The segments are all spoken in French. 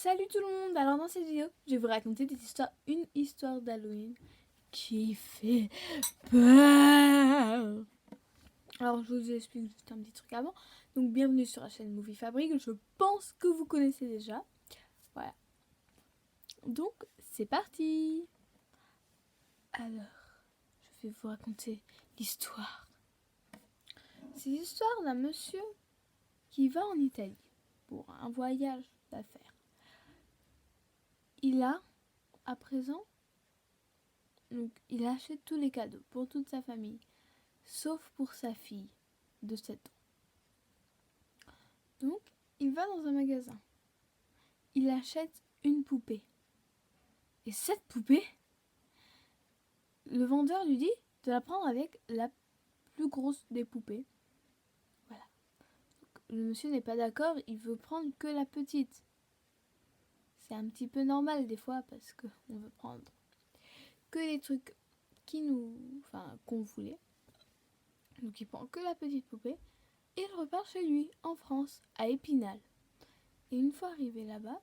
Salut tout le monde. Alors dans cette vidéo, je vais vous raconter une histoire d'Halloween qui fait peur. Alors je vous explique juste un petit truc avant. Donc bienvenue sur la chaîne Movie Fabric. Je pense que vous connaissez déjà. Voilà. Donc c'est parti. Alors, je vais vous raconter l'histoire. C'est l'histoire d'un monsieur qui va en Italie pour un voyage d'affaires. Il a, à présent, donc il achète tous les cadeaux pour toute sa famille, sauf pour sa fille de 7 ans. Donc, il va dans un magasin. Il achète une poupée. Et cette poupée, le vendeur lui dit de la prendre avec la plus grosse des poupées. Voilà. Donc, le monsieur n'est pas d'accord, il veut prendre que la petite. C'est un petit peu normal des fois parce qu'on veut prendre que les trucs qu'on voulait. Donc il prend que la petite poupée et il repart chez lui en France, à Épinal. Et une fois arrivé là-bas,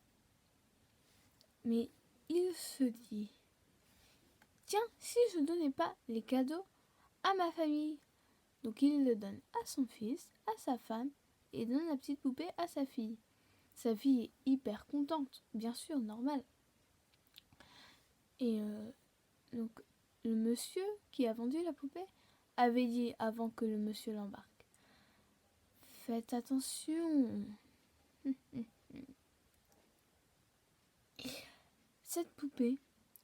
mais il se dit, tiens, si je donnais pas les cadeaux à ma famille. Donc il le donne à son fils, à sa femme, et donne la petite poupée à sa fille. Sa fille est hyper contente, bien sûr, normal. Et donc le monsieur qui a vendu la poupée avait dit avant que le monsieur l'embarque, faites attention. Cette poupée,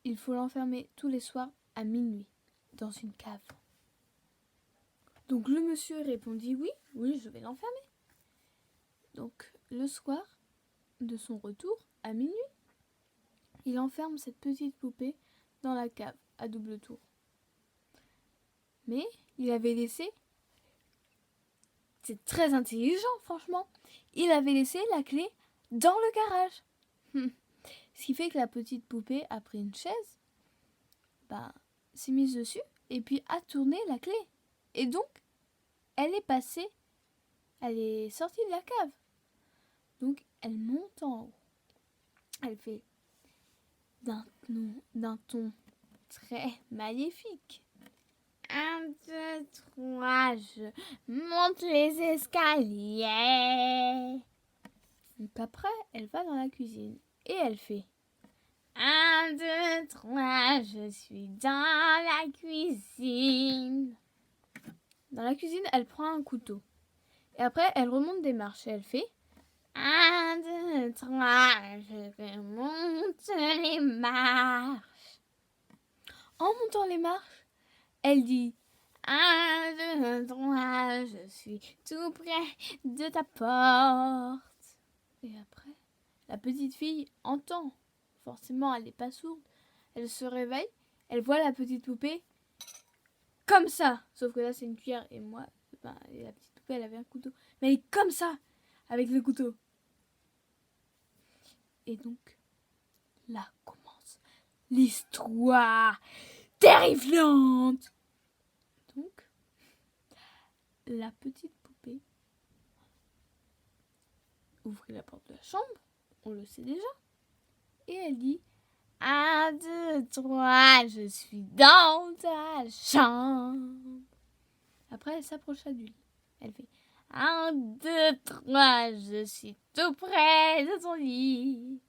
il faut l'enfermer tous les soirs à minuit dans une cave. Donc le monsieur répondit oui, je vais l'enfermer. Donc le soir de son retour, à minuit, il enferme cette petite poupée dans la cave à double tour. Mais il avait laissé, c'est très intelligent franchement, il avait laissé la clé dans le garage. Ce qui fait que la petite poupée a pris une chaise, s'est mise dessus et puis a tourné la clé. Et donc, elle est sortie de la cave. Donc, elle monte en haut. Elle fait d'un ton très maléfique. 1, 2, 3, je monte les escaliers. Donc après, elle va dans la cuisine et elle fait 1, 2, 3, je suis dans la cuisine. Dans la cuisine, elle prend un couteau. Et après, elle remonte des marches et elle fait 1, 2, 3, je remonte les marches. En montant les marches, elle dit 1, 2, 3, je suis tout près de ta porte. Et après, la petite fille entend. Forcément, elle n'est pas sourde. Elle se réveille, elle voit la petite poupée comme ça. Sauf que là, c'est une cuillère et moi, la petite poupée, elle avait un couteau. Mais elle est comme ça, avec le couteau. Et donc, là commence l'histoire terrifiante. Donc, la petite poupée ouvrit la porte de la chambre, on le sait déjà, et elle dit 1, 2, 3, je suis dans ta chambre. Après, elle s'approcha du lit. Elle fait 1, 2, 3, je suis tout près de ton lit.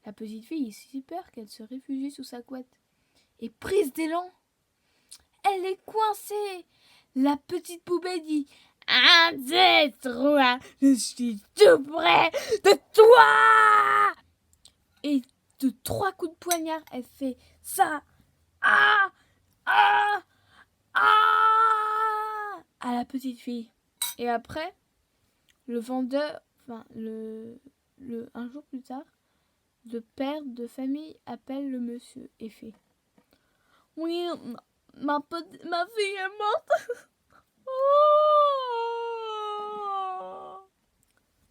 La petite fille est si peur qu'elle se réfugie sous sa couette. Et prise d'élan, elle est coincée. La petite poupée dit 1, 2, 3, je suis tout près de toi. Et de 3 coups de poignard, elle fait ça. Ah, ah, ah, à la petite fille. Et après, le vendeur, un jour plus tard, le père de famille appelle le monsieur et fait oui, ma fille est morte. Oh,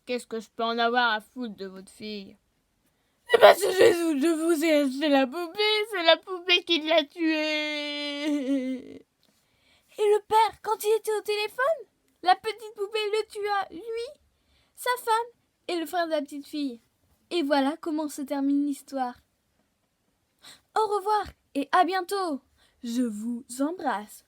qu'est-ce que je peux en avoir à foutre de votre fille? C'est parce que je vous ai acheté la poupée, c'est la poupée qui l'a tuée. Et le père, quand il était au téléphone, la petite poupée le tua, lui, sa femme et le frère de la petite fille. Et voilà comment se termine l'histoire. Au revoir et à bientôt. Je vous embrasse.